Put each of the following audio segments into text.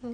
Hello.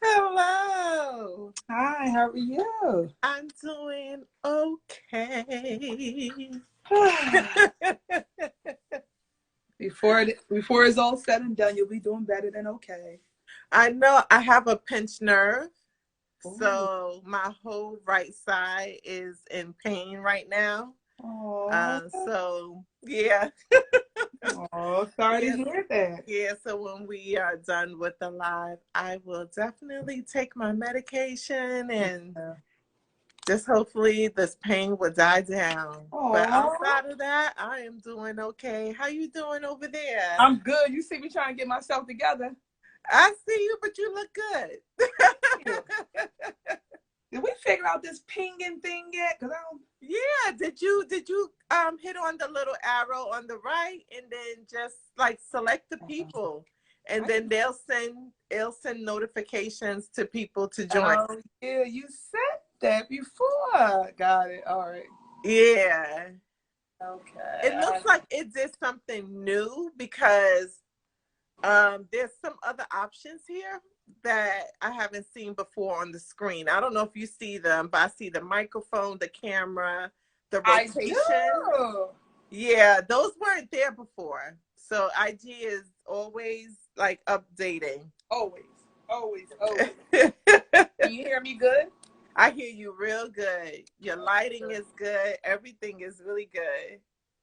Hello. Hi, how are you? I'm doing okay. Before it's all said and done, you'll be doing better than okay. I know I have a pinched nerve, Ooh. so my whole right side is in pain right now. So yeah. Oh, sorry to hear that. Yeah, so when we are done with the live, I will definitely take my medication and just hopefully this pain will die down. But outside of that, I am doing okay. How you doing over there? I'm good. You see me trying to get myself together. I see you, but you look good. Did we figure out this pinging thing yet? Yeah, did you hit on the little arrow on the right and then just like select the people and then they'll send notifications to people to join. Oh yeah, you said that before. Got it. All right. Yeah. Okay. It looks like it did something new because there's some other options here that I haven't seen before on the screen. I don't know if you see them, but I see the microphone, the camera, the rotation. I do. Yeah, those weren't there before. So IG is always like updating. Always. Can you hear me good? I hear you real good. Your lighting is good. Everything is really good.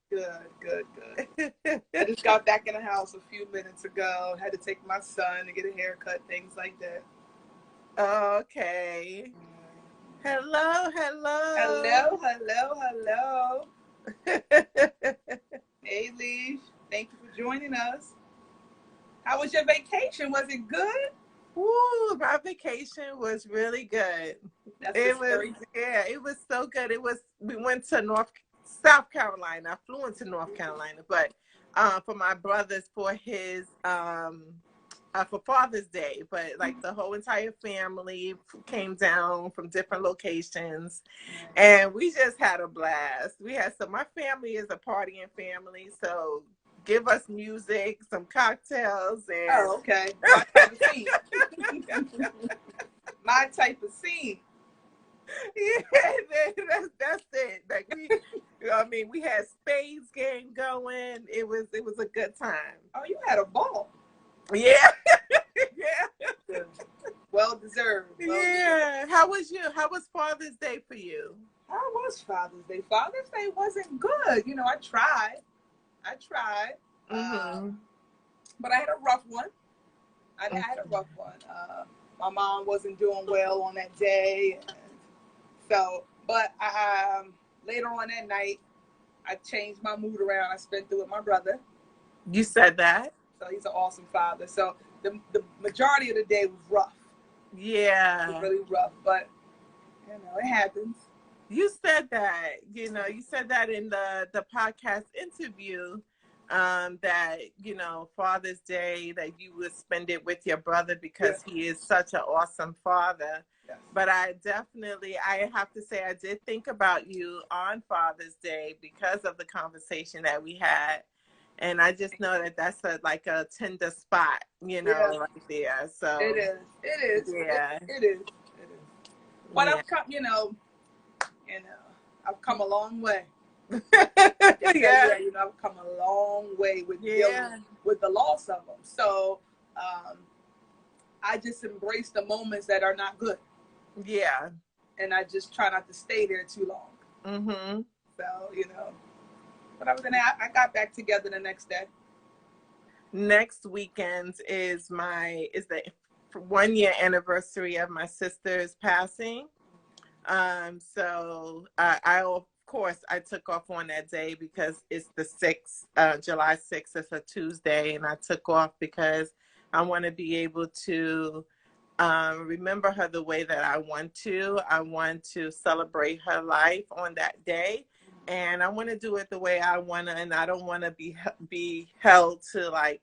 Good. I just got back in the house a few minutes ago. Had to take my son to get a haircut, things like that. Okay. Hello. Hey, Lee. Thank you for joining us. How was your vacation? Was it good? Woo, my vacation was really good. It was so good. We went to South Carolina. I flew into North Carolina, but for my brothers for his for Father's Day, but like the whole entire family came down from different locations and we just had a blast. My family is a partying family, so give us music, some cocktails, and okay. My type of scene. My type of scene. Yeah, that's it. Like we had spades game going. It was a good time. Oh, you had a ball. Yeah. Yeah. Well deserved. How was Father's Day for you? How was Father's Day? Father's Day wasn't good. I tried. Mm-hmm. But I had a rough one. My mom wasn't doing well on that day. But later on that night, I changed my mood around. I spent it with my brother. You said that? So he's an awesome father. So the majority of the day was rough. Yeah. It was really rough, but it happens. You said that, you said that in the podcast interview, that, Father's Day, that you would spend it with your brother because he is such an awesome father. Yes. But I have to say, I did think about you on Father's Day because of the conversation that we had. And I just know that that's a tender spot, right there. So it is. Yeah. It is. But I've come, I've come a long way. Yeah. You know, I've come a long way with dealing with the loss of them. So I just embrace the moments that are not good. Yeah. And I just try not to stay there too long. Mm-hmm. So, you know, but other than that, I got back together the next day. Next weekend is the 1 year anniversary of my sister's passing. So I of course I took off on that day because it's the 6th, July 6th. It's a Tuesday, and I took off because I want to be able to remember her the way that I want to. I want to celebrate her life on that day, and I want to do it the way I want to, and I don't want to be held to like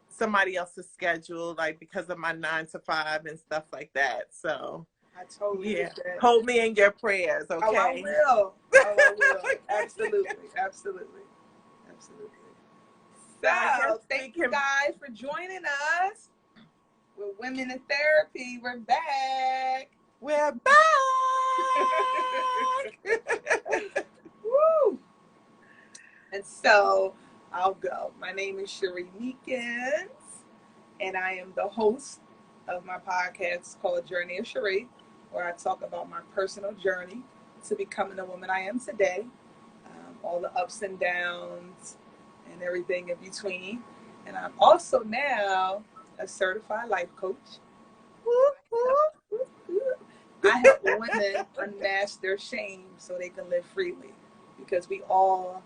somebody else's schedule, like because of my 9 to 5 and stuff like that. So I totally get that. Hold me in your prayers, okay? Oh, I will. Oh, I will. Absolutely. Absolutely. Absolutely. So, thank you guys for joining us. We're Women in Therapy. We're back. We're back. Woo. And so, I'll go. My name is Cherie Meekins, and I am the host of my podcast called Journey of Cherie, where I talk about my personal journey to becoming the woman I am today, all the ups and downs and everything in between. And I'm also now a certified life coach. I help women unmask their shame so they can live freely, because we all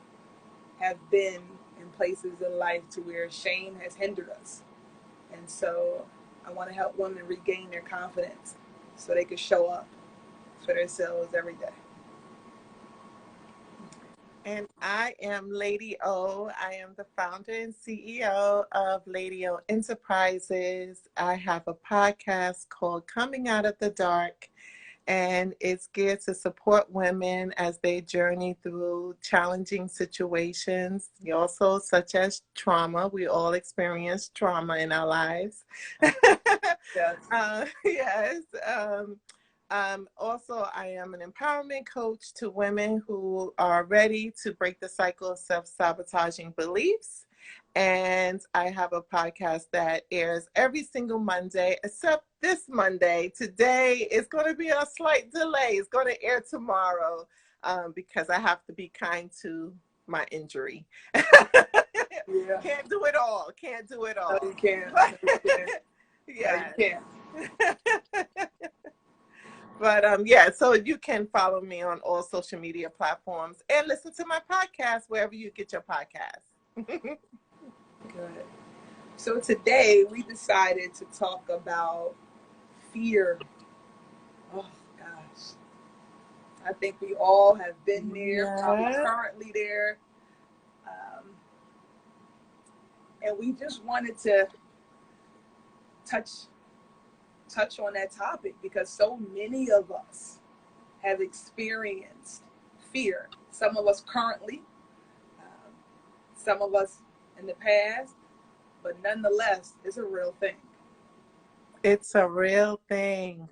have been in places in life to where shame has hindered us. And so I want to help women regain their confidence so they can show up for themselves every day. And I am Lady O. I am the founder and CEO of Lady O Enterprises. I have a podcast called Coming Out of the Dark, and it's geared to support women as they journey through challenging situations, also such as trauma. We all experience trauma in our lives. Yes. Yes. Also, I am an empowerment coach to women who are ready to break the cycle of self-sabotaging beliefs. And I have a podcast that airs every single Monday, except this Monday. Today is going to be a slight delay. It's going to air tomorrow because I have to be kind to my injury. Yeah. Can't do it all. Can't do it all. No, you can't. No, you can't. Yeah. No, you can't. But yeah, so you can follow me on all social media platforms and listen to my podcast wherever you get your podcasts. Good. So today we decided to talk about fear. Oh gosh. I think we all have been there, probably currently there. And we just wanted to touch on that topic because so many of us have experienced fear. Some of us currently, some of us in the past, but nonetheless, it's a real thing. It's a real thing.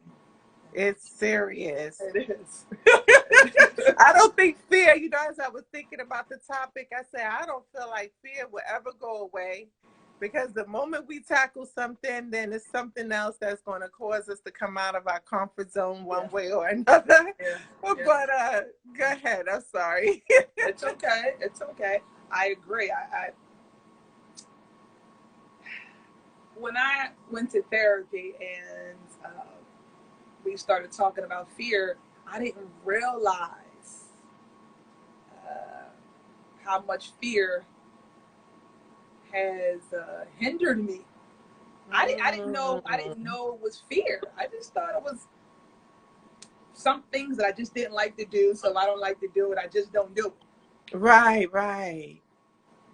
It's serious. It is. I don't think fear, as I was thinking about the topic, I said, I don't feel like fear will ever go away. Because the moment we tackle something, then it's something else that's going to cause us to come out of our comfort zone one way or another. Yeah. But go ahead. I'm sorry. It's okay. It's okay. I agree. When I went to therapy and we started talking about fear, I didn't realize how much fear has hindered me. I didn't know it was fear. I just thought it was some things that I just didn't like to do. So if I don't like to do it, I just don't do it. Right.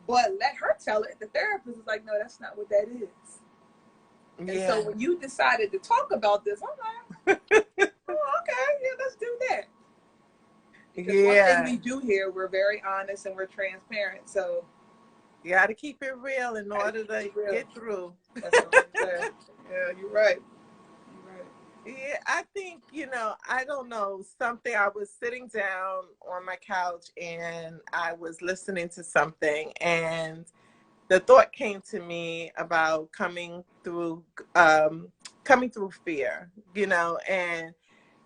But let her tell it. The therapist was like, no, that's not what that is. And so when you decided to talk about this, I'm like, oh, okay, yeah, let's do that. Because one thing we do here, we're very honest and we're transparent. So you got to keep it real in order to get through. That's what I'm saying. Yeah, you're right. Yeah, I think, I don't know, something. I was sitting down on my couch and I was listening to something, and the thought came to me about um, coming through fear, and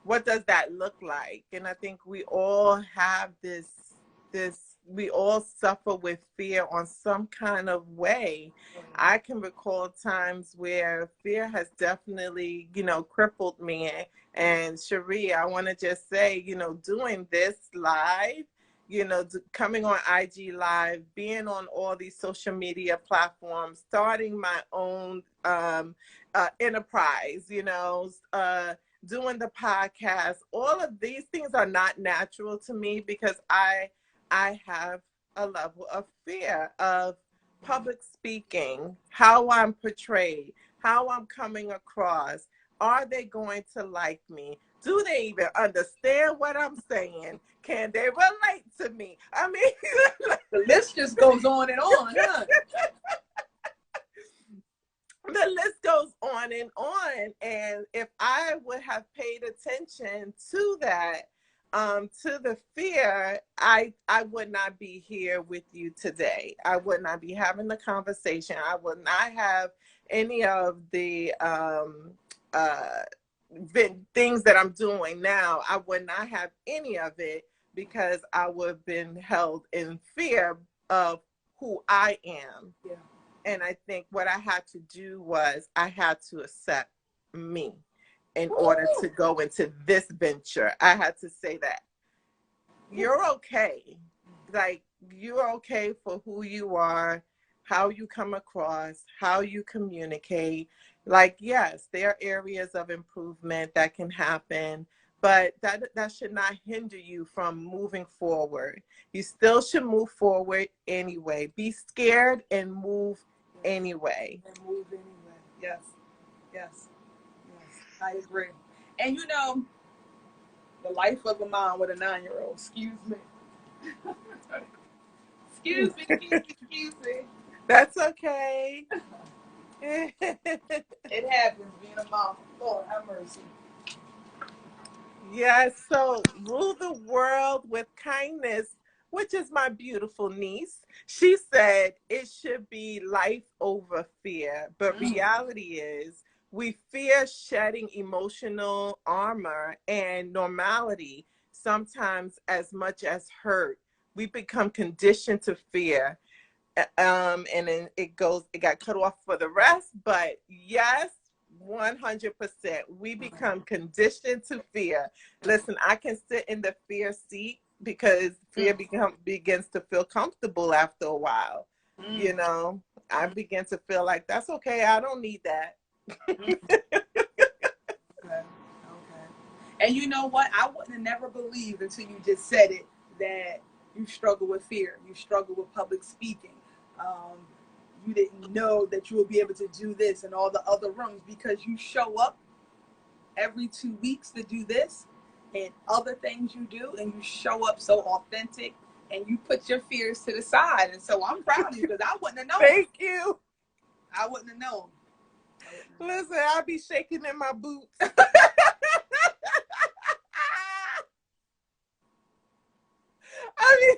what does that look like? And I think we all have we all suffer with fear on some kind of way. I can recall times where fear has definitely, crippled me. And Cherie, I want to just say, doing this live, coming on IG Live, being on all these social media platforms, starting my own enterprise, doing the podcast, all of these things are not natural to me because I have a level of fear of public speaking, how I'm portrayed, how I'm coming across. Are they going to like me? Do they even understand what I'm saying? Can they relate to me? I mean, the list just goes on and on, huh? The list goes on and on. And if I would have paid attention to that, to the fear, I would not be here with you today. I would not be having the conversation. I would not have any of the things that I'm doing now. I would not have any of it because I would have been held in fear of who I am. Yeah. And I think what I had to do was I had to accept me in order to go into this venture. I had to say that you're okay. Like, you're okay for who you are, how you come across, how you communicate. Like, yes, there are areas of improvement that can happen, but that should not hinder you from moving forward. You still should move forward anyway. Be scared and move anyway. And move anyway. Yes. Yes. Yes. I agree. And the life of a mom with a 9-year-old. Excuse me. Excuse me. That's okay. It happens being a mom. Lord have mercy. Yes, so rule the world with kindness, which is my beautiful niece. She said it should be life over fear, but reality is we fear shedding emotional armor and normality, sometimes as much as hurt. We become conditioned to fear. And then it got cut off for the rest, but yes, 100%. We become conditioned to fear. Listen, I can sit in the fear seat because fear begins to feel comfortable after a while. I begin to feel like that's okay. I don't need that. Okay. And you know what? I wouldn't have never believed until you just said it that you struggle with fear. You struggle with public speaking. You didn't know that you would be able to do this and all the other rooms because you show up every 2 weeks to do this and other things you do, and you show up so authentic and you put your fears to the side. And so I'm proud of you because I wouldn't have known. Thank you. I wouldn't have known. Listen, I'll be shaking in my boots. I mean,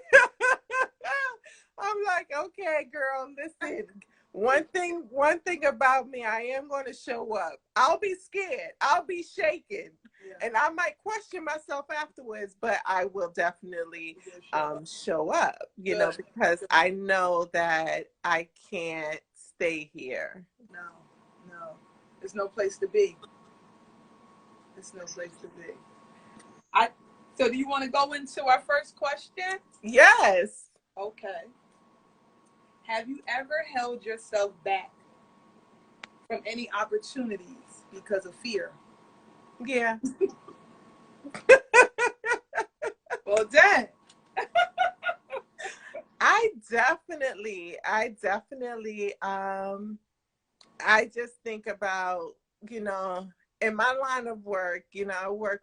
I'm like, okay, girl, listen. One thing about me, I am going to show up. I'll be scared. I'll be shaken. Yeah. And I might question myself afterwards, but I will definitely show up, because I know that I can't stay here. No. There's no place to be. There's no place to be. So do you want to go into our first question? Yes. Okay. Have you ever held yourself back from any opportunities because of fear? Yeah. Well done. I definitely, I just think about, in my line of work, I work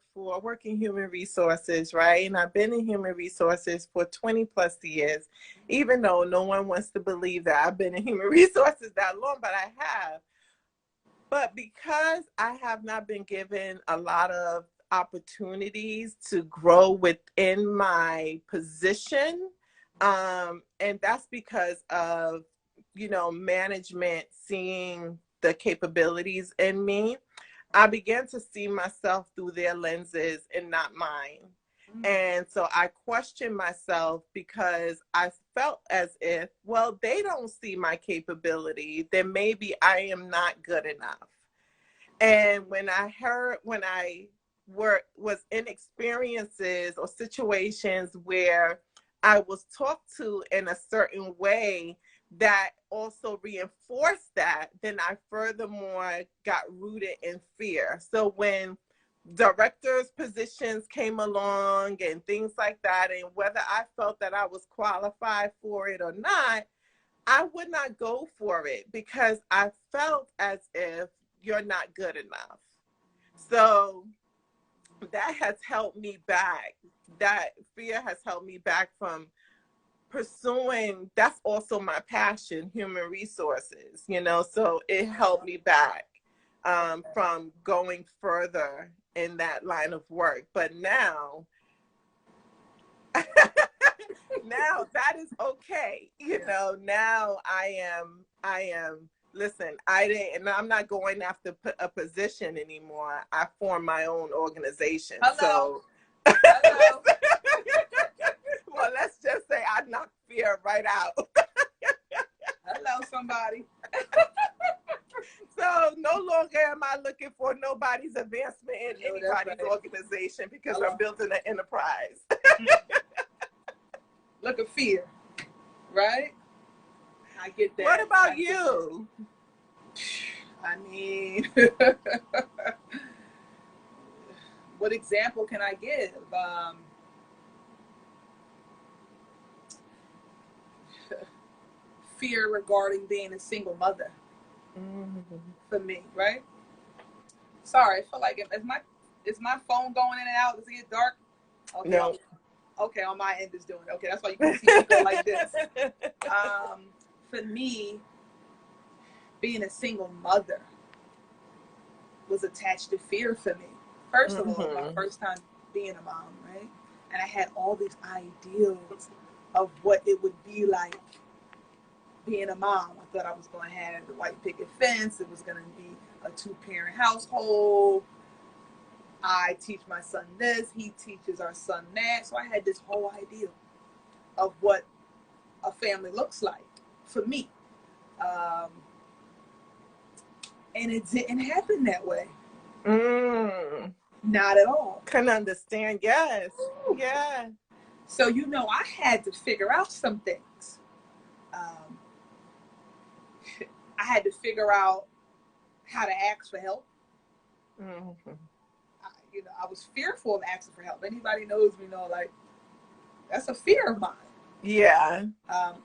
in human resources, right? And I've been in human resources for 20 plus years, even though no one wants to believe that I've been in human resources that long, but I have. But because I have not been given a lot of opportunities to grow within my position, and that's because of, management seeing the capabilities in me, I began to see myself through their lenses and not mine. And so I questioned myself because I felt as if, well, they don't see my capability, then maybe I am not good enough. And when I was in experiences or situations where I was talked to in a certain way that also reinforced that, then I furthermore got rooted in fear. So when directors positions came along and things like that, and whether I felt that I was qualified for it or not, I would not go for it because I felt as if you're not good enough. So that has held me back. That fear has held me back from pursuing. That's also my passion, human resources, so it held me back from going further in that line of work. But now, now that is okay. Now I am, listen, I'm not going after a position anymore. I formed my own organization. Hello. So, hello. Well, let's just say I knocked fear right out. Hello, somebody. So no longer am I looking for nobody's advancement in anybody's organization because I'm building an enterprise. Look at fear, right? I get that. What about you? I mean, what example can I give? Fear regarding being a single mother for me, right? Sorry, I feel like is my phone going in and out? Does it get dark? Okay, no. Okay, on my end is doing it. Okay, that's why you can see me go like this. For me, being a single mother was attached to fear for me. First of all, my first time being a mom, right? And I had all these ideals of what it would be like being a mom. I thought I was going to have the white picket fence. It was going to be a 2-parent household. I teach my son this. He teaches our son that. So I had this whole idea of what a family looks like for me. And it didn't happen that way. Not at all. Can understand. Yes. Ooh. Yeah. So, I had to figure out some things. I had to figure out how to ask for help. I was fearful of asking for help. Anybody knows me know, like, that's a fear of mine. Yeah.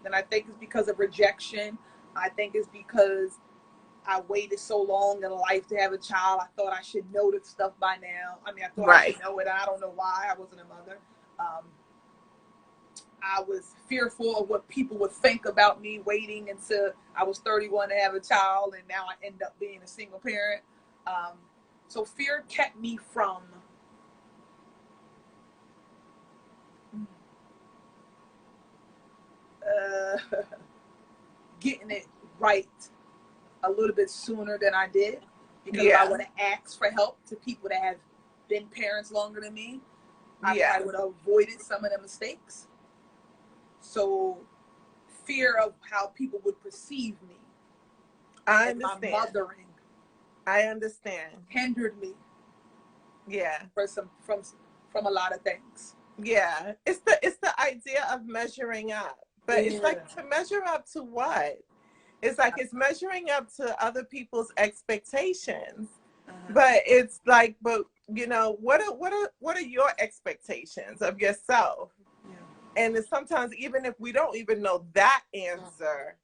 And I think it's because of rejection. I think it's because I waited so long in life to have a child. I thought I should know this stuff by now. I thought I should know it. I don't know why I wasn't a mother. I was fearful of what people would think about me waiting until I was 31 to have a child, and now I end up being a single parent. So fear kept me from getting it right a little bit sooner than I did, because I would have asked for help to people that have been parents longer than me. I would have avoided some of the mistakes. So fear of how people would perceive me. I understand. My mothering. I understand. Hindered me. Yeah. From a lot of things. Yeah. It's the idea of measuring up. But it's like, to measure up to what? It's like it's measuring up to other people's expectations. But it's like, what are your expectations of yourself? And it's sometimes, even if we don't even know that answer,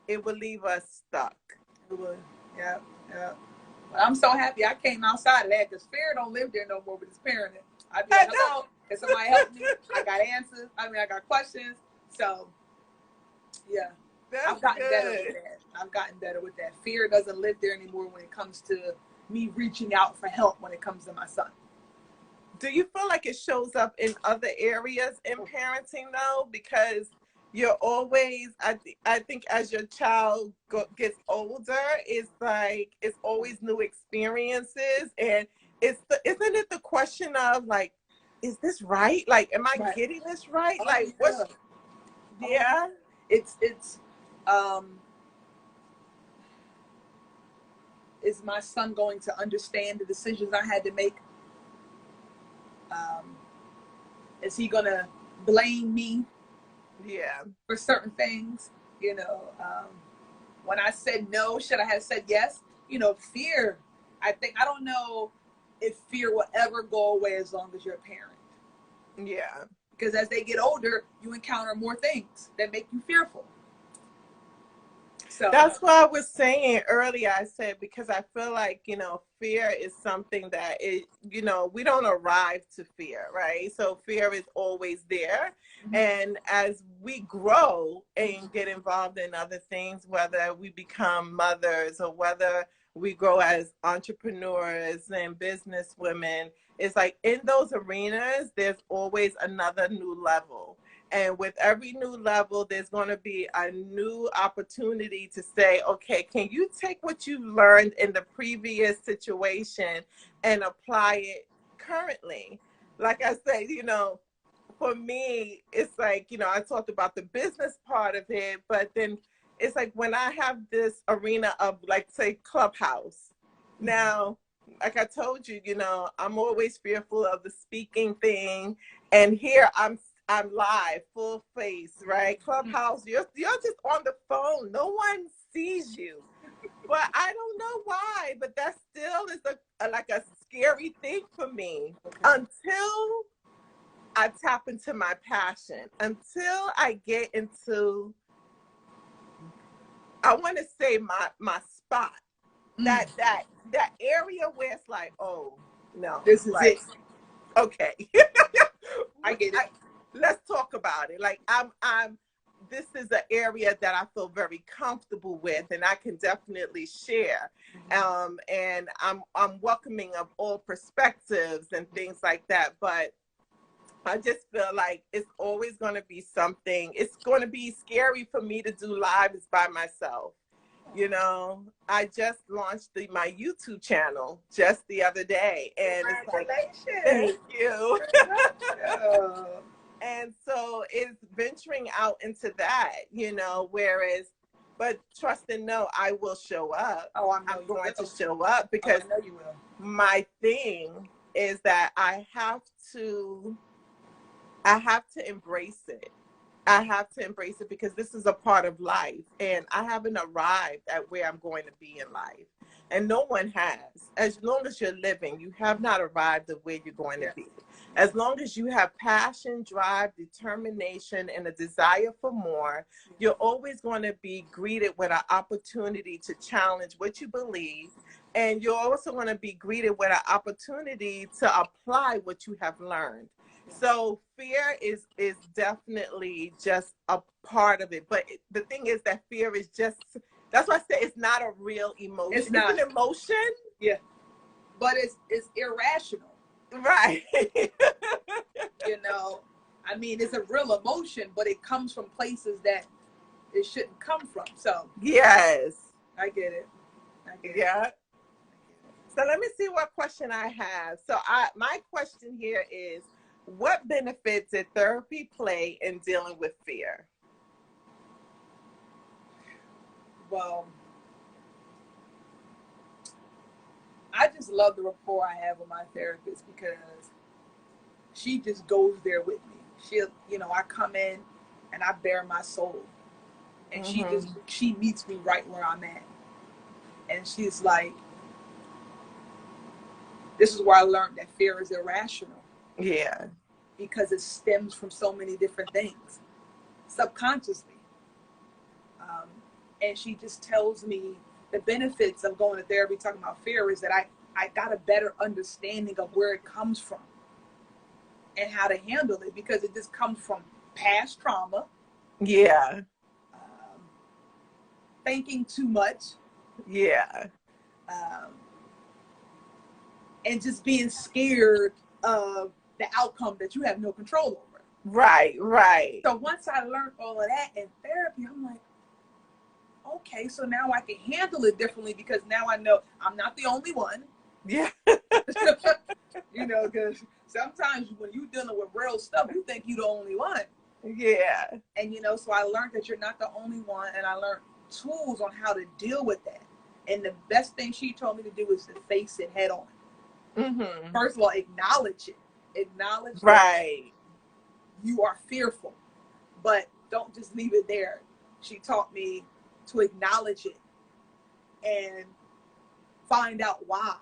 it will leave us stuck. It would. Yeah. But I'm so happy I came outside of that, because fear don't live there no more with his parenting. I'd be like, hello, can somebody help me? I got answers. I got questions. So, yeah. I've gotten better with that. I've gotten better with that. Fear doesn't live there anymore when it comes to me reaching out for help when it comes to my son. Do you feel like it shows up in other areas in parenting though? Because you're always, I think as your child gets older, it's like, it's always new experiences. And isn't it the question of like, is this right? Like, am I getting this right? Oh, like, what's, yeah. Is my son going to understand the decisions I had to make? Is he going to blame me for certain things? You know, when I said no, should I have said yes? You know, fear, I don't know if fear will ever go away as long as you're a parent. Yeah. Because as they get older, you encounter more things that make you fearful. So that's what I was saying earlier. I said, because I feel like, you know, fear is something that you know, we don't arrive to fear, right? So fear is always there. Mm-hmm. And as we grow and get involved in other things, whether we become mothers or whether we grow as entrepreneurs and business women, it's like in those arenas, there's always another new level. And with every new level, there's going to be a new opportunity to say, okay, can you take what you learned in the previous situation and apply it currently? Like I said, you know, for me, it's like, you know, I talked about the business part of it, but then it's like when I have this arena of like, say, Clubhouse. Now, like I told you, you know, I'm always fearful of the speaking thing. And here I'm live, full face, right? Clubhouse, you're just on the phone. No one sees you. But I don't know why, but that still is like a scary thing for me until I tap into my passion, until I get into, I want to say my spot, that area where it's like, oh no, this is it. Okay. I get it. Let's talk about it. Like this is an area that I feel very comfortable with, and I can definitely share. And I'm welcoming of all perspectives and things like that. But I just feel like it's always going to be something. It's going to be scary for me to do lives by myself. You know, I just launched my YouTube channel just the other day, and it's like, thank you. And so it's venturing out into that, you know, whereas, but trust and know I will show up. Oh, I'm going to show up because I know you will. My thing is that I have to embrace it. I have to embrace it because this is a part of life, and I haven't arrived at where I'm going to be in life. And no one has. As long as you're living, you have not arrived at where you're going to be. As long as you have passion, drive, determination, and a desire for more, you're always going to be greeted with an opportunity to challenge what you believe. And you're also going to be greeted with an opportunity to apply what you have learned. So fear is definitely just a part of it. But the thing is that fear is just, that's why I say it's not a real emotion. It's not an emotion. Yeah. But it's irrational. Right. You know, I mean, it's a real emotion, but it comes from places that it shouldn't come from. So yes. I get it. Yeah. So let me see what question I have. So my question here is, what benefits did therapy play in dealing with fear? Well, I just love the rapport I have with my therapist because she just goes there with me. She'll, you know, I come in and I bare my soul, and she meets me right where I'm at. And she's like, this is where I learned that fear is irrational. Yeah. Because it stems from so many different things, subconsciously. And she just tells me the benefits of going to therapy, talking about fear, is that I got a better understanding of where it comes from and how to handle it, because it just comes from past trauma. Yeah. thinking too much. Yeah. And just being scared of the outcome that you have no control over. Right, right. So once I learned all of that in therapy, I'm like, okay, so now I can handle it differently because now I know I'm not the only one. Yeah. You know, because sometimes when you're dealing with real stuff, you think you're the only one. Yeah. And, you know, so I learned that you're not the only one. And I learned tools on how to deal with that. And the best thing she told me to do is to face it head on. Mm-hmm. First of all, acknowledge it. Acknowledge right. that you are fearful, but don't just leave it there. She taught me to acknowledge it and find out why.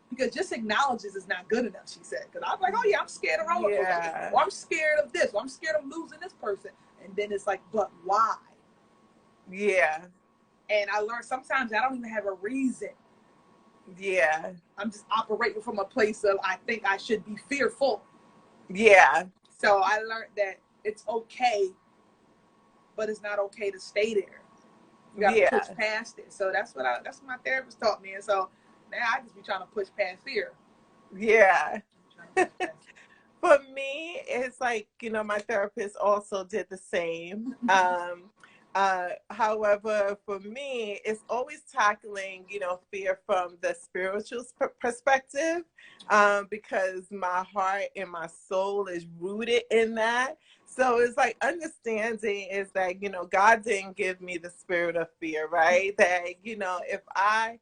Because just acknowledges is not good enough, she said. Because I was like, oh yeah, I'm scared of roller coasters. Yeah. Or I'm scared of this. Or I'm scared of losing this person. And then it's like, but why? Yeah. And I learned sometimes I don't even have a reason. Yeah. I'm just operating from a place of I think I should be fearful. Yeah. So I learned that it's okay, but it's not okay to stay there. You gotta push past it. So that's what my therapist taught me. And so now I just be trying to push past fear. Yeah. For me, it's like, you know, my therapist also did the same. However, for me, it's always tackling, you know, fear from the spiritual perspective, because my heart and my soul is rooted in that. So it's like understanding is that, you know, God didn't give me the spirit of fear, right? That, you know, if I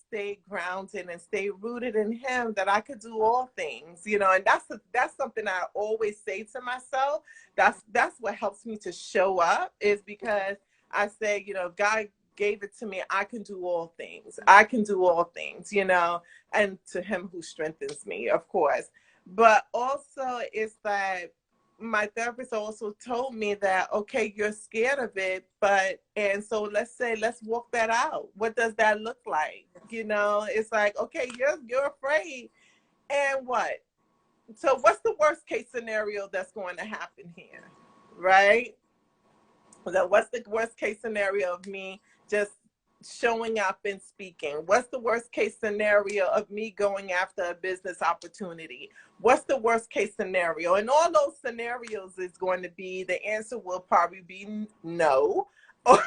stay grounded and stay rooted in him, that I could do all things, you know, and that's something I always say to myself. That's what helps me to show up, is because I say, you know, God gave it to me. I can do all things. I can do all things, you know, and to him who strengthens me, of course. But also it's that my therapist also told me that, okay, you're scared of it, and so let's walk that out. What does that look like? You know, it's like, okay, you're afraid. And what? So what's the worst case scenario that's going to happen here? Right? What's the worst case scenario of me just showing up and speaking? What's the worst case scenario of me going after a business opportunity? What's the worst case scenario? And all those scenarios is going to be, the answer will probably be no. Or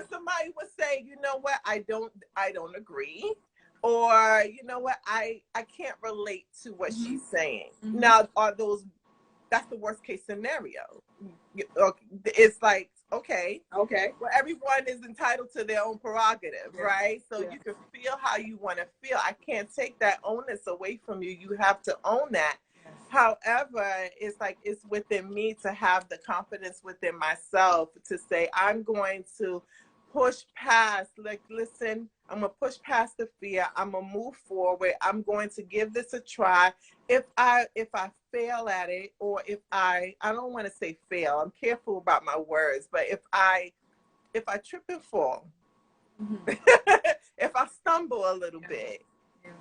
somebody would say, you know what, I don't agree. Or, you know what, I can't relate to what she's saying. Now, that's the worst case scenario. It's like, okay, well, everyone is entitled to their own prerogative, right? So you can feel how you want to feel. I can't take that onus away from you. You have to own that. However, it's like, it's within me to have the confidence within myself to say, I'm going to push past, like, listen, I'm going to push past the fear. I'm going to move forward. I'm going to give this a try. If I fail at it, or if I don't want to say fail, I'm careful about my words, but if I trip and fall, if I stumble a little bit,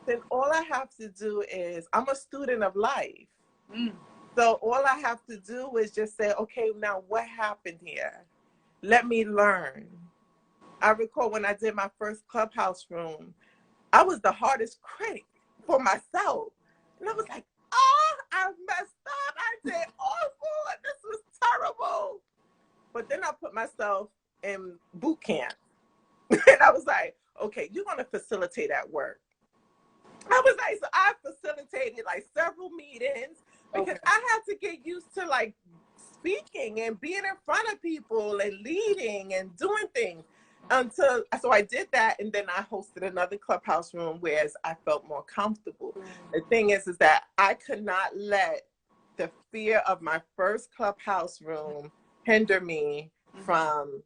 then all I have to do is, I'm a student of life. So all I have to do is just say, okay, now what happened here? Let me learn. I recall when I did my first Clubhouse room, I was the hardest critic for myself. And I was like, oh, I messed up. I did awful. This was terrible. But then I put myself in boot camp. And I was like, okay, you're going to facilitate at work. I was like, so I facilitated like several meetings because I had to get used to like speaking and being in front of people and leading and doing things. So I did that, and then I hosted another Clubhouse room where I felt more comfortable. The thing is that I could not let the fear of my first Clubhouse room hinder me from,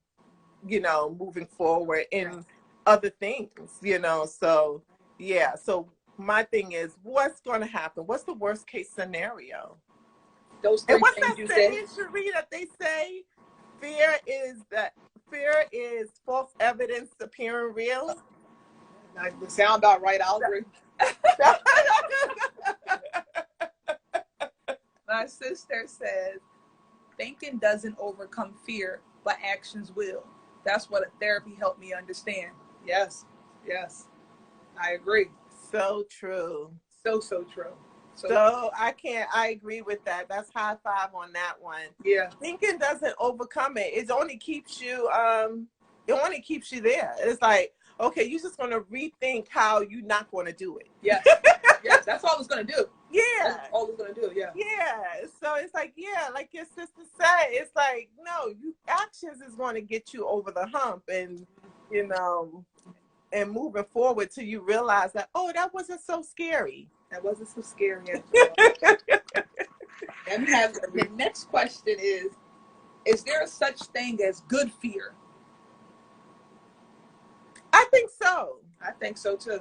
you know, moving forward in other things, you know. So yeah, so my thing is, what's going to happen? What's the worst case scenario? Those three things you said. And what's that saying, Cherie, that they say? Fear is false evidence appearing real. That sound about right. I'll agree. My sister says, thinking doesn't overcome fear, but actions will. that's what therapy helped me understand. Yes, yes, I agree. So true. So true. So I agree with that. That's high five on that one. Yeah. Thinking doesn't overcome it. It only keeps you there. It's like, okay, you're just gonna rethink how you're not gonna do it. Yes. Yes, that's all it's gonna do. Yeah. That's all it's gonna do, yeah. Yeah. So it's like, yeah, like your sister said, it's like, no, actions is gonna get you over the hump, and and moving forward till you realize that, oh, that wasn't so scary. That wasn't so scary after all. And the next question is there such thing as good fear? I think so. I think so too.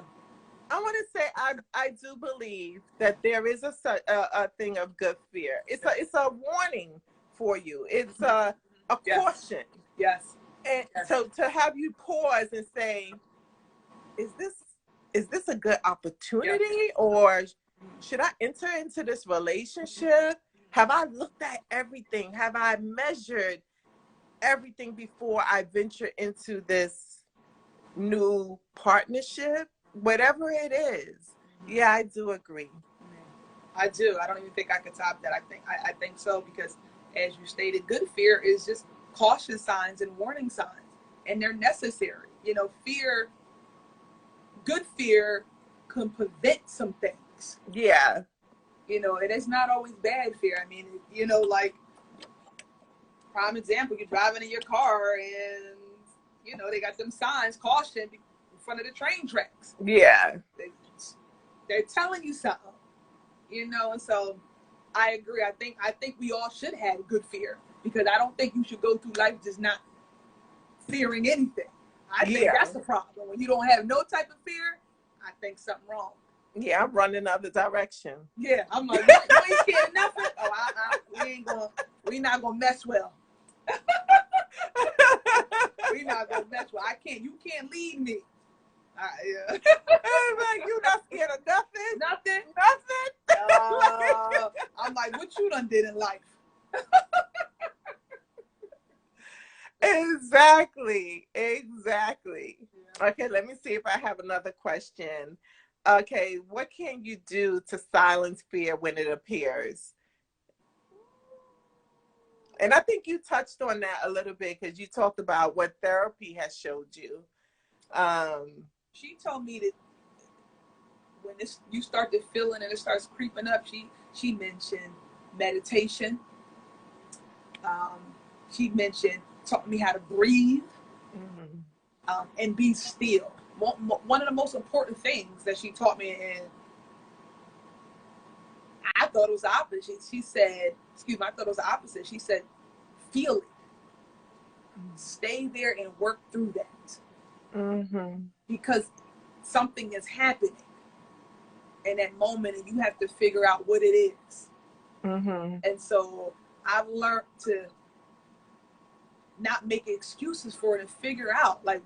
I want to say I do believe that there is a thing of good fear. It's a warning for you. It's a caution. Yes. And so to have you pause and say, is this a good opportunity, or should I enter into this relationship? Have I looked at everything? Have I measured everything before I venture into this new partnership? Whatever it is. Yeah, I do agree. I do. I don't even think I could top that. I think so, because as you stated, good fear is just caution signs and warning signs, and they're necessary. Good fear can prevent some things. Yeah. And it's not always bad fear. I mean, like, prime example, you're driving in your car and, they got them signs, caution, in front of the train tracks. Yeah. They're telling you something, and so I agree. I think we all should have good fear, because I don't think you should go through life just not fearing anything. I think that's the problem. When you don't have no type of fear, I think something wrong. Yeah, I'm running the other direction. Yeah, I'm like, you ain't scared of nothing? Oh, we not gonna mess well. We not gonna mess well. You can't lead me. Yeah. Like, you not scared of nothing? Nothing? Nothing? I'm like, what you done did in life? Exactly. Yeah. Okay, let me see if I have another question. Okay, what can you do to silence fear when it appears? And I think you touched on that a little bit, because you talked about what therapy has showed you. She told me that when you start to feel it and it starts creeping up, she mentioned meditation. She mentioned taught me how to breathe, and be still. One of the most important things that she taught me, and I thought it was the opposite. She said, I thought it was the opposite. She said, feel it. Stay there and work through that. Because something is happening in that moment, and you have to figure out what it is. And so I've learned to not make excuses for it and figure out, like,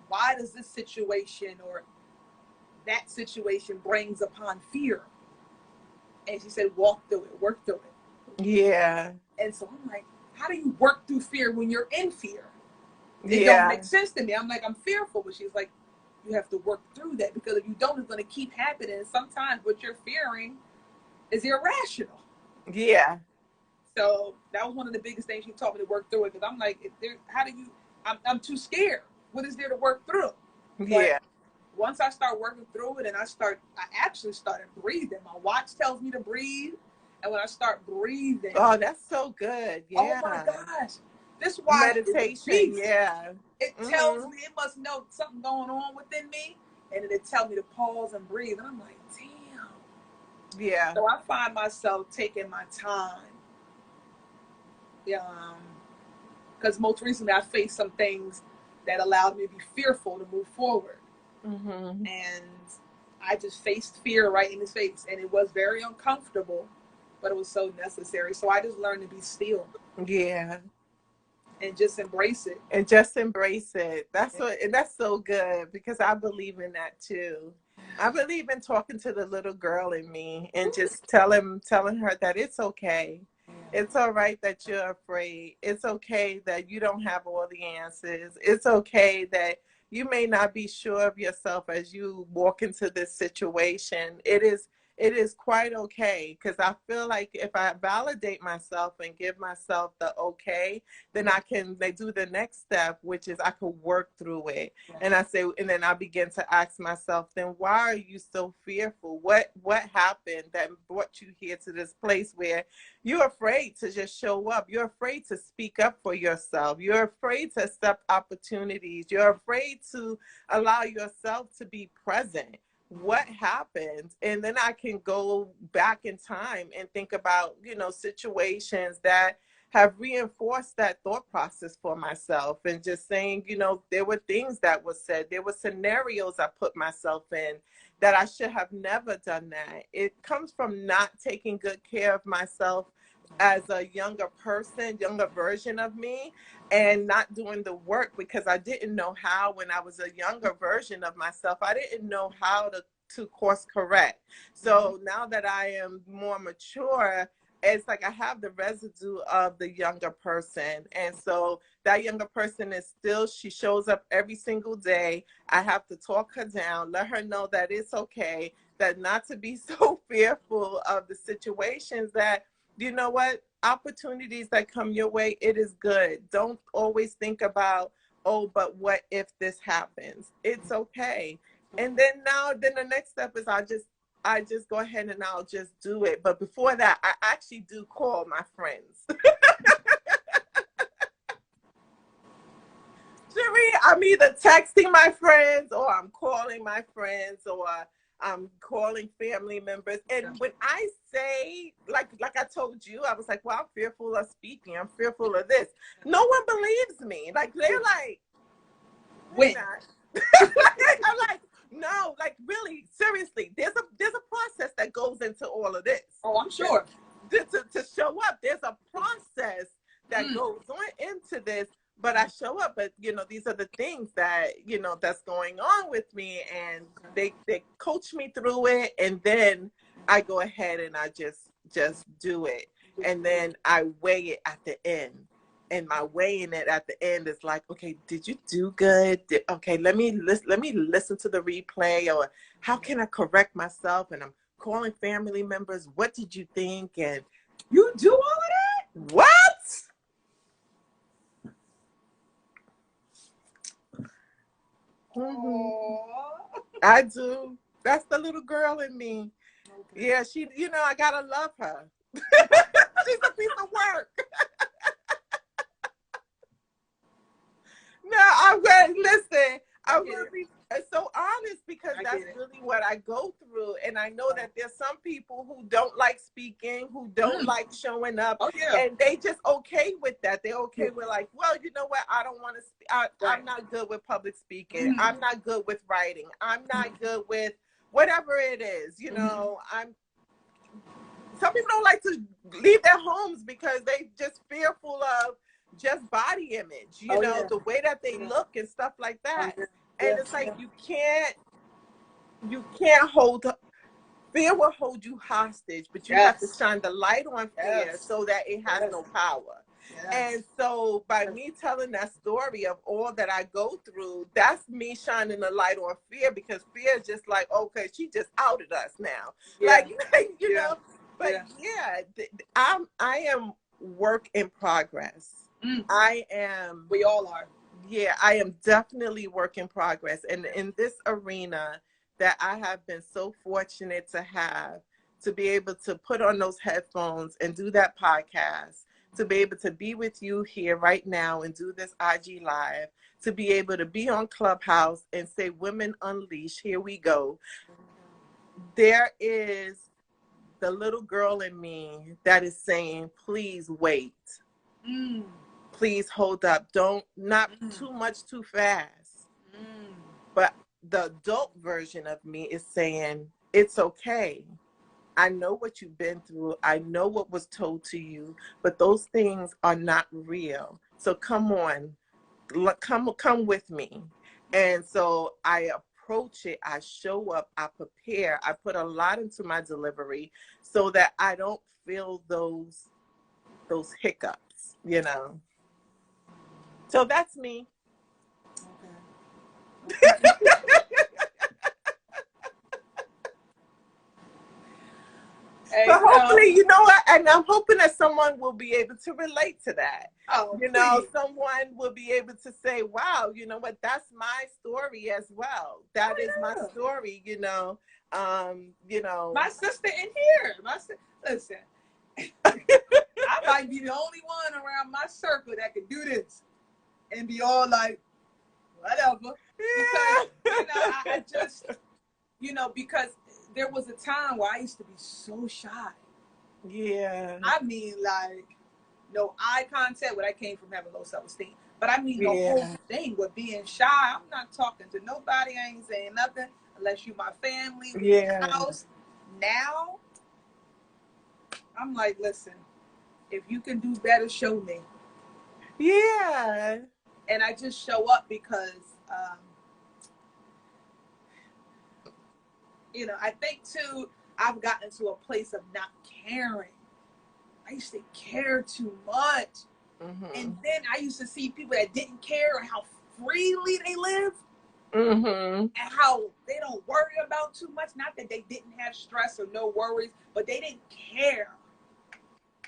why does this situation or that situation brings upon fear? And she said, walk through it, work through it. Yeah. And so I'm like, how do you work through fear when you're in fear? It don't make sense to me. I'm like, I'm fearful. But she's like, you have to work through that, because if you don't, it's going to keep happening. And sometimes what you're fearing is irrational. Yeah. So that was one of the biggest things she taught me, to work through it. Because I'm like, I'm too scared. What is there to work through? Yeah. But once I start working through it, and I actually started breathing. My watch tells me to breathe. And when I start breathing. Oh, that's so good. Yeah. Oh my gosh. This watch meditation. Yeah. It tells me, it must know something going on within me. And then it tells me to pause and breathe. And I'm like, damn. Yeah. So I find myself taking my time. Because most recently I faced some things that allowed me to be fearful to move forward. And I just faced fear right in his face. And it was very uncomfortable, but it was so necessary. So I just learned to be still. Yeah. And just embrace it. That's so good, because I believe in that too. I believe in talking to the little girl in me and just telling her that it's okay. It's all right that you're afraid. It's okay that you don't have all the answers. It's okay that you may not be sure of yourself as you walk into this situation. It is quite okay, because I feel like if I validate myself and give myself the okay, then I can they do the next step, which is I could work through it. And I say, and then I begin to ask myself, then why are you so fearful? What happened that brought you here to this place where you're afraid to just show up? You're afraid to speak up for yourself. You're afraid to accept opportunities. You're afraid to allow yourself to be present. What happened? And then I can go back in time and think about, situations that have reinforced that thought process for myself, and just saying, there were things that were said, there were scenarios I put myself in that I should have never done that. It comes from not taking good care of myself as a younger person, younger version of me, and not doing the work because I didn't know how. When I was a younger version of myself, I didn't know how to course correct. So now that I am more mature, it's like I have the residue of the younger person. And so that younger person is still, she shows up every single day. I have to talk her down, let her know that it's okay, that not to be so fearful of the situations, that, you know what, opportunities that come your way, it is good. Don't always think about, oh, but what if this happens? It's okay. And then the next step is I just go ahead and I'll just do it. But before that, I actually do call my friends. Cherie, I'm either texting my friends, or I'm calling my friends, or I'm calling family members. And when I say, like I told you, I was like, well, I'm fearful of speaking. I'm fearful of this. No one believes me. Like, they're like, when? I'm like, no, like, really, seriously, there's a process that goes into all of this. Oh, I'm sure. To show up, there's a process that goes on into this. But I show up, but these are the things that that's going on with me, and they coach me through it, and then I go ahead and I just do it, and then I weigh it at the end. And my weighing it at the end is like, okay, did you do good? Okay, let me listen to the replay, or how can I correct myself? And I'm calling family members. What did you think? And you do all of that? What? Mm-hmm. I do. That's the little girl in me. Okay. Yeah, she. I gotta love her. She's a piece of work. No, I'm going to listen. I will be so honest, because that's really what I go through. And I know that there's some people who don't like speaking, who don't like showing up. Oh, yeah. And they just okay with that. They're okay with, like, well, you know what? I don't want to speak. I'm not good with public speaking. I'm not good with writing. I'm not good with whatever it is. Some people don't like to leave their homes because they just fearful of just body image, the way that they look and stuff like that. And it's like, you can't hold, fear will hold you hostage, but you have to shine the light on fear so that it has no power. And so by me telling that story of all that I go through, that's me shining the light on fear, because fear is just like, okay, she just outed us now. Like, but I am work in progress. I am. We all are. Yeah, I am definitely work in progress. And in this arena that I have been so fortunate to have, to be able to put on those headphones and do that podcast, to be able to be with you here right now and do this IG Live, to be able to be on Clubhouse and say, Women Unleashed, here we go. There is the little girl in me that is saying, please wait. Please hold up. Not too much too fast. But the adult version of me is saying, it's okay. I know what you've been through. I know what was told to you, but those things are not real. So come on, come with me. And so I approach it. I show up. I prepare. I put a lot into my delivery so that I don't feel those those hiccups, you know. So that's me. Okay. But hopefully, you know what? And I'm hoping that someone will be able to relate to that. Oh, you know, someone will be able to say, wow, you know what? That's my story as well. That is my story, you know. You know. My sister in here. Listen, I might be the only one around my circle that can do this and be all like, whatever. Yeah. Because, you know, I just, you know, because there was a time where I used to be so shy. Yeah. I mean, like, no eye contact, well, that came from having low self-esteem. But I mean, the whole thing with being shy, I'm not talking to nobody. I ain't saying nothing unless you my family, house. Now, I'm like, listen, if you can do better, show me. Yeah. And I just show up because, you know, I think too, I've gotten to a place of not caring. I used to care too much. Mm-hmm. And then I used to see people that didn't care and how freely they live. Mm-hmm. And how they don't worry about too much. Not that they didn't have stress or no worries, but they didn't care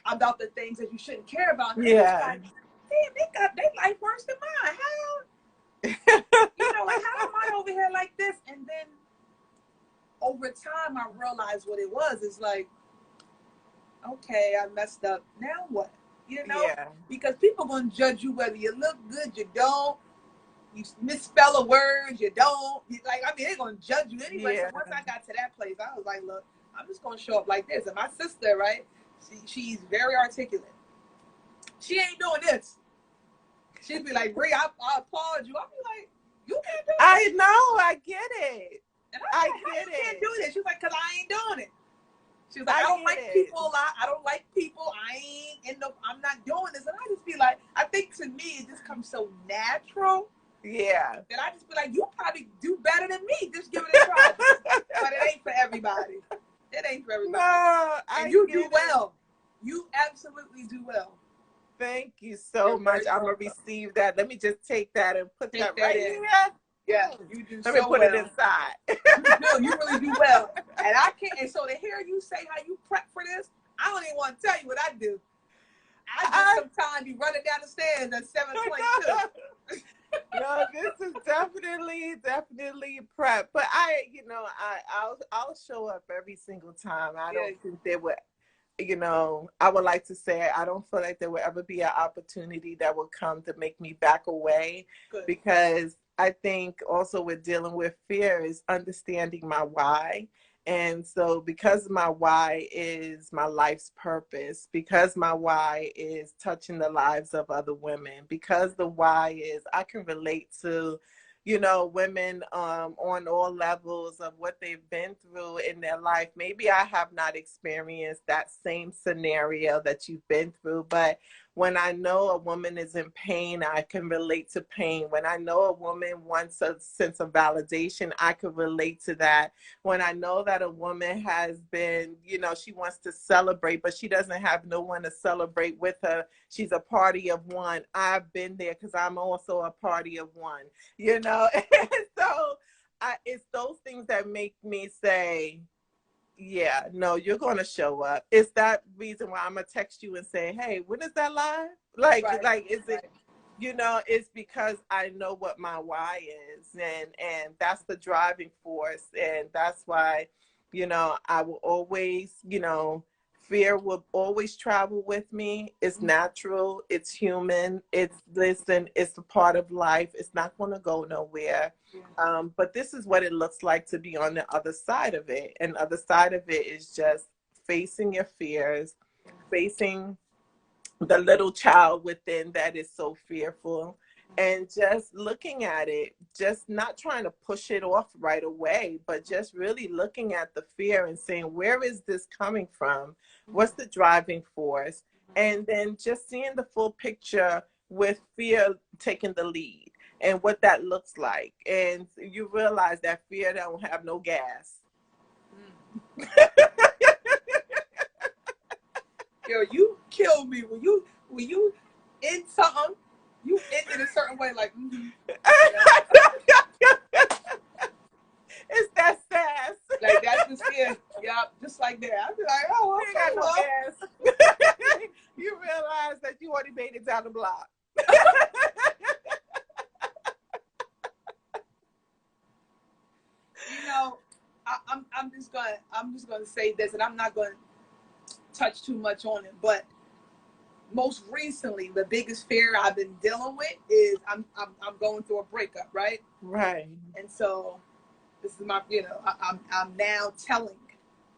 about the things that you shouldn't care about. And yeah. Like, damn, they got their life worse than mine. How? You know, like, how am I over here like this? And then over time, I realized what it was. It's like, okay, I messed up. Now what? You know? Yeah. Because people going to judge you whether you look good, you don't. You misspell a word, you don't. Like, I mean, they're going to judge you anyway. Yeah. So once I got to that place, I was like, look, I'm just going to show up like this. And my sister, right, she's very articulate. She ain't doing this. She'd be like, Bree, I applaud you. I'll be like, you can't do it. I know, I get it. And I get it. Can't do this. She's like, because I ain't doing it. She was like, I don't like people a lot. I don't like people. I'm not doing this. And I just be like, I think to me, it just comes so natural. Yeah. That I just be like, you probably do better than me. Just give it a try. But it ain't for everybody. It ain't for everybody. No, and you do well. You absolutely do well. Thank you so much. I'm going to receive that. Let me just take that and put that right here. Yeah, you do. Let me put it inside. You really do well. And I can't. And so to hear you say how you prep for this, I don't even want to tell you what I do. I just sometimes be running down the stairs at 7:22. No, this is definitely prep. But I'll show up every single time. I don't think there would. You know, I would like to say I don't feel like there will ever be an opportunity that will come to make me back away. Good. Because I think also with dealing with fear is understanding my why. And so because my why is my life's purpose, because my why is touching the lives of other women, because the why is I can relate to, you know, women on all levels of what they've been through in their life. Maybe I have not experienced that same scenario that you've been through, but when I know a woman is in pain, I can relate to pain. When I know a woman wants a sense of validation, I can relate to that. When I know that a woman has been, you know, she wants to celebrate, but she doesn't have no one to celebrate with her. She's a party of one. I've been there because I'm also a party of one, you know? And so it's those things that make me say, yeah, no, you're going to show up. It's that reason why I'm going to text you and say, hey, when is that live? Like, is it, you know, it's because I know what my why is. And that's the driving force. And that's why, you know, I will always, you know, fear will always travel with me. It's natural. It's human. It's a part of life. It's not going to go nowhere. But this is what it looks like to be on the other side of it. And the other side of it is just facing your fears, facing the little child within that is so fearful, and just looking at it, just not trying to push it off right away, but just really looking at the fear and saying, where is this coming from? What's the driving force? And then just seeing the full picture with fear taking the lead and what that looks like. And you realize that fear don't have no gas. Yo, you kill me when you end something. You end it a certain way, like. It's that sass. Like that's just it. Yeah, just like that. I'd be like, oh, okay, Ain't got well. no gas. You realize that you already made it down the block. You know, I'm just gonna say this, and I'm not gonna touch too much on it. But most recently, the biggest fear I've been dealing with is I'm going through a breakup, right? Right. And so this is my, I'm now telling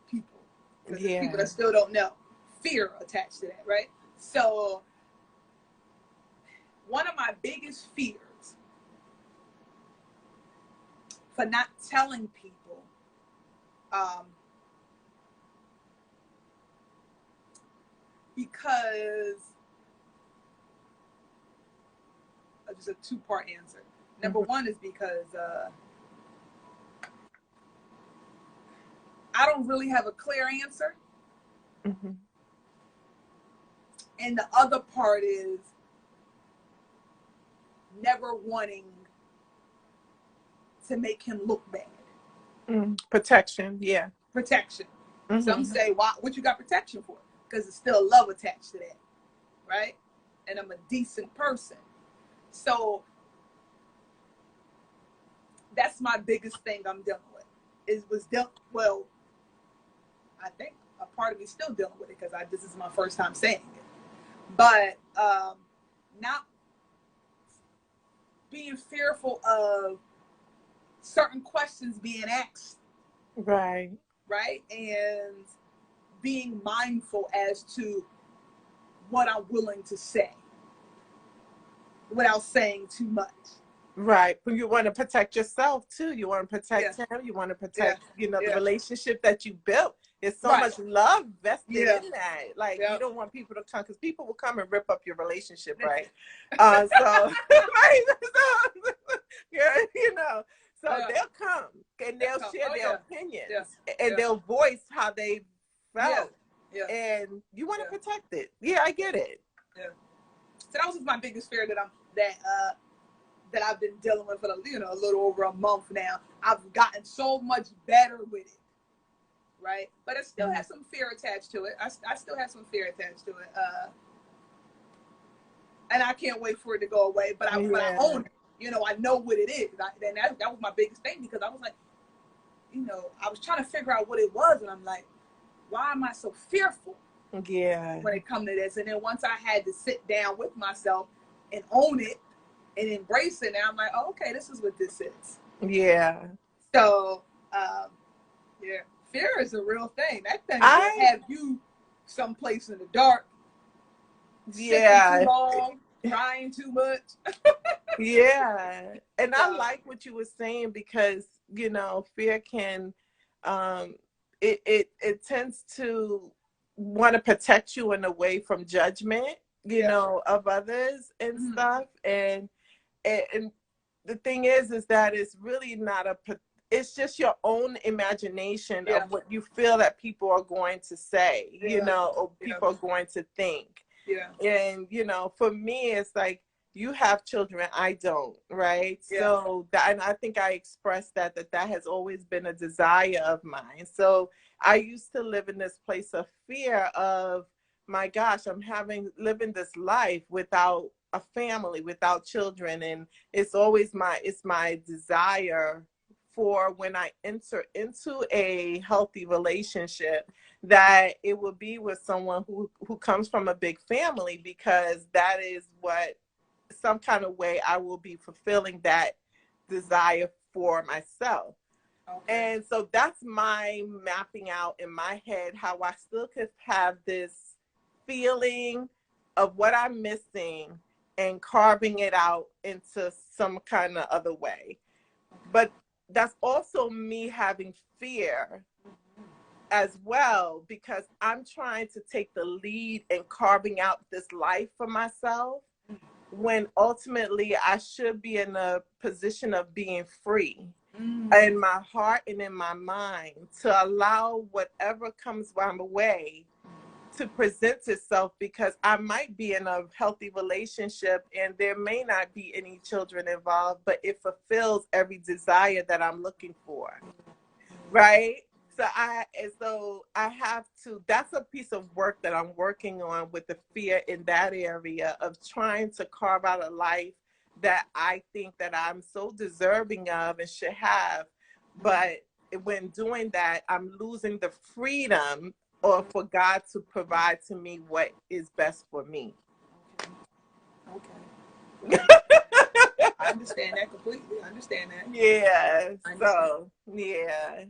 people, because there's people that still don't know, fear attached to that, right? So one of my biggest fears for not telling people, because just a two-part answer. Number one is because I don't really have a clear answer. Mm-hmm. And the other part is never wanting to make him look bad. Protection, yeah. Protection. Some say, "Why? What you got protection for?" Because it's still love attached to that, right? And I'm a decent person, so that's my biggest thing I'm dealing with. Well, I think a part of me still dealing with it because this is my first time saying it, but not being fearful of certain questions being asked, right, and being mindful as to what I'm willing to say without saying too much. Right. But you want to protect yourself too. You want to protect him. You want to protect, the relationship that you built. There's so much love vested in that. Like you don't want people to come, because people will come and rip up your relationship, right? So they'll come and they'll share their opinions and they'll voice how they felt. And you want to protect it. Yeah, I get it. Yeah. So that was my biggest fear that I've been dealing with for a little over a month now. I've gotten so much better with it, right? But it still has some fear attached to it. I still have some fear attached to it, and I can't wait for it to go away. But when I own it, I know what it is. And that was my biggest thing, because I was like, I was trying to figure out what it was, and I'm like, why am I so fearful? Yeah. When it comes to this, and then once I had to sit down with myself and own it and embrace it, and I'm like, oh, okay, this is what this is. Yeah. So, fear is a real thing. That thing will have you someplace in the dark. Yeah. Too long, crying too much. Yeah. And I like what you were saying, because, fear can, it tends to want to protect you in a way from judgment, of others and stuff. And the thing is that it's really not it's just your own imagination of what you feel that people are going to say, or people are going to think. Yeah. And, for me, it's like, you have children, I don't, right? Yeah. So and I think I expressed that has always been a desire of mine. So I used to live in this place of fear of, my gosh, I'm living this life without a family, without children. And it's always my desire for, when I enter into a healthy relationship, that it will be with someone who comes from a big family, because that is what, some kind of way, I will be fulfilling that desire for myself. Okay. And so that's my mapping out in my head, how I still could have this feeling of what I'm missing and carving it out into some kind of other way. But that's also me having fear as well, because I'm trying to take the lead in carving out this life for myself, when ultimately I should be in a position of being free in my heart and in my mind, to allow whatever comes my way to present itself, because I might be in a healthy relationship and there may not be any children involved, but it fulfills every desire that I'm looking for. Right? So I have to, that's a piece of work that I'm working on, with the fear in that area of trying to carve out a life that I think that I'm so deserving of and should have. But when doing that, I'm losing the freedom, or for God to provide to me what is best for me. Okay. I understand that completely. I understand that. Yeah. So, yeah.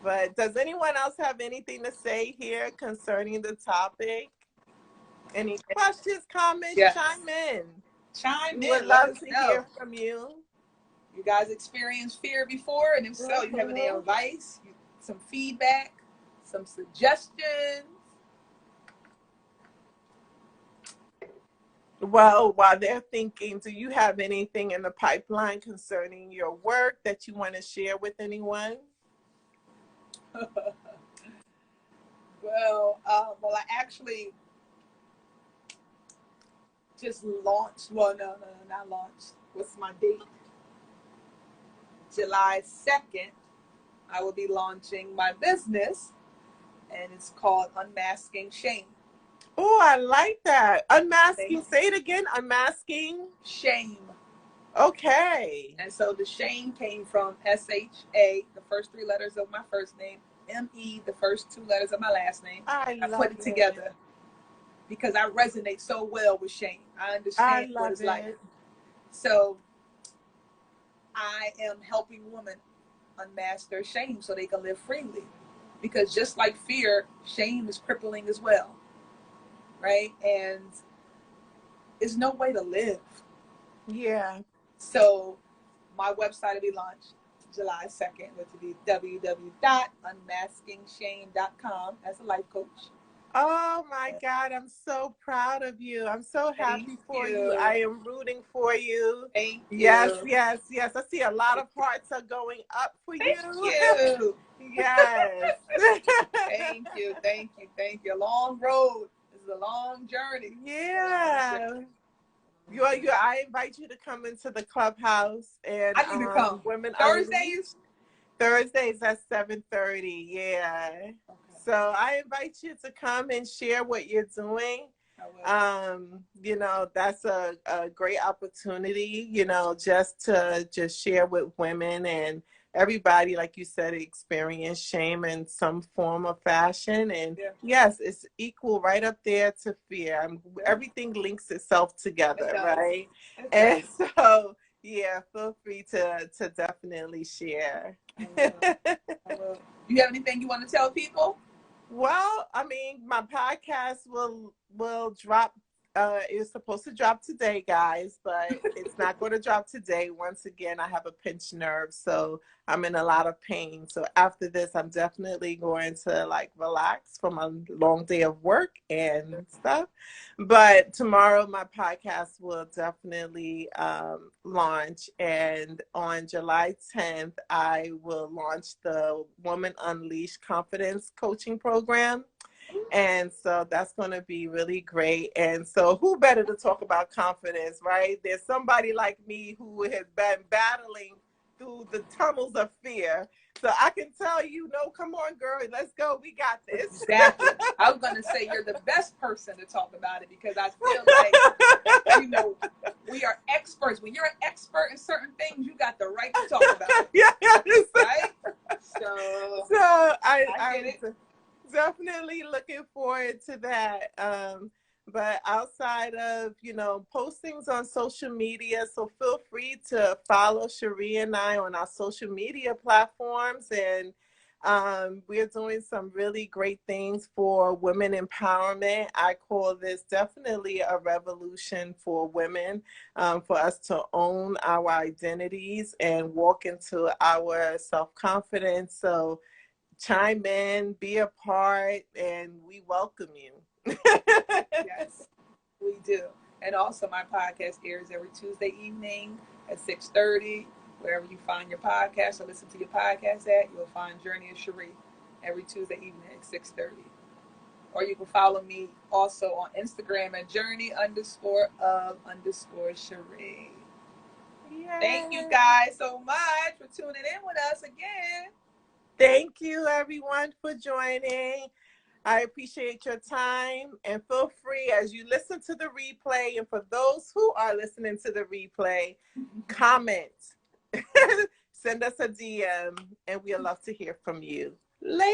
But does anyone else have anything to say here concerning the topic? Any questions, comments? Yes. Chime in. Chime We in. would love to hear from you. You guys experienced fear before? And if so, you have any advice, some feedback, some suggestions? Well, while they're thinking, do you have anything in the pipeline concerning your work that you want to share with anyone? Well, I actually just launched. Well, no, not launched. What's my date? July 2nd, I will be launching my business, and it's called Unmasking Shame. Oh, I like that. Unmasking. Say it again. Unmasking Shame. Okay. And so the shame came from SHA, the first 3 letters of my first name, ME, the first 2 letters of my last name. I put it together because I resonate so well with shame. I understand what it's like. So I am helping women unmask their shame so they can live freely. Because just like fear, shame is crippling as well. Right? And there's no way to live. Yeah. So my website will be launched July 2nd, which will be www.unmaskingshame.com as a life coach. Oh my God, I'm so proud of you. I'm so happy for you. I am rooting for you. Thank you. Yes. I see a lot of hearts are going up for you. Thank you. Yes. Thank you. A long road. This is a long journey. Yeah. I invite you to come into the clubhouse, and I need to come. Women Thursdays at 7:30. Yeah. Okay. So I invite you to come and share what you're doing. That's a great opportunity, just to share with women and everybody, like you said, experience shame in some form of fashion. And yes, it's equal right up there to fear. Everything links itself together, right? And so, yeah, feel free to definitely share. I will. You have anything you want to tell people? Well, my podcast will drop. It's supposed to drop today, guys, but it's not going to drop today. Once again, I have a pinched nerve, so I'm in a lot of pain. So after this, I'm definitely going to relax from a long day of work and stuff. But tomorrow, my podcast will definitely launch, and on July 10th, I will launch the Woman Unleashed Confidence Coaching Program. And so that's going to be really great. And so who better to talk about confidence, right? There's somebody like me who has been battling through the tunnels of fear. So I can tell you, no, come on, girl, let's go. We got this. Exactly. I was going to say you're the best person to talk about it, because I feel like, we are experts. When you're an expert in certain things, you got the right to talk about it. Yeah. Right? So I get it. Definitely looking forward to that. But outside of, postings on social media, so feel free to follow Cherie and I on our social media platforms. And we're doing some really great things for women empowerment. I call this definitely a revolution for women, for us to own our identities and walk into our self-confidence. So chime in, be a part, and we welcome you. Yes, we do. And also my podcast airs every Tuesday evening at 6:30. Wherever you find your podcast or listen to your podcast at, you'll find Journey of Cherie every Tuesday evening at 6:30. or you can follow me also on Instagram at journey_of_Sheree. Yay. Thank you guys so much for tuning in with us again. Thank you, everyone, for joining. I appreciate your time, and feel free as you listen to the replay, and for those who are listening to the replay, comment, send us a DM, and we'd love to hear from you. Later.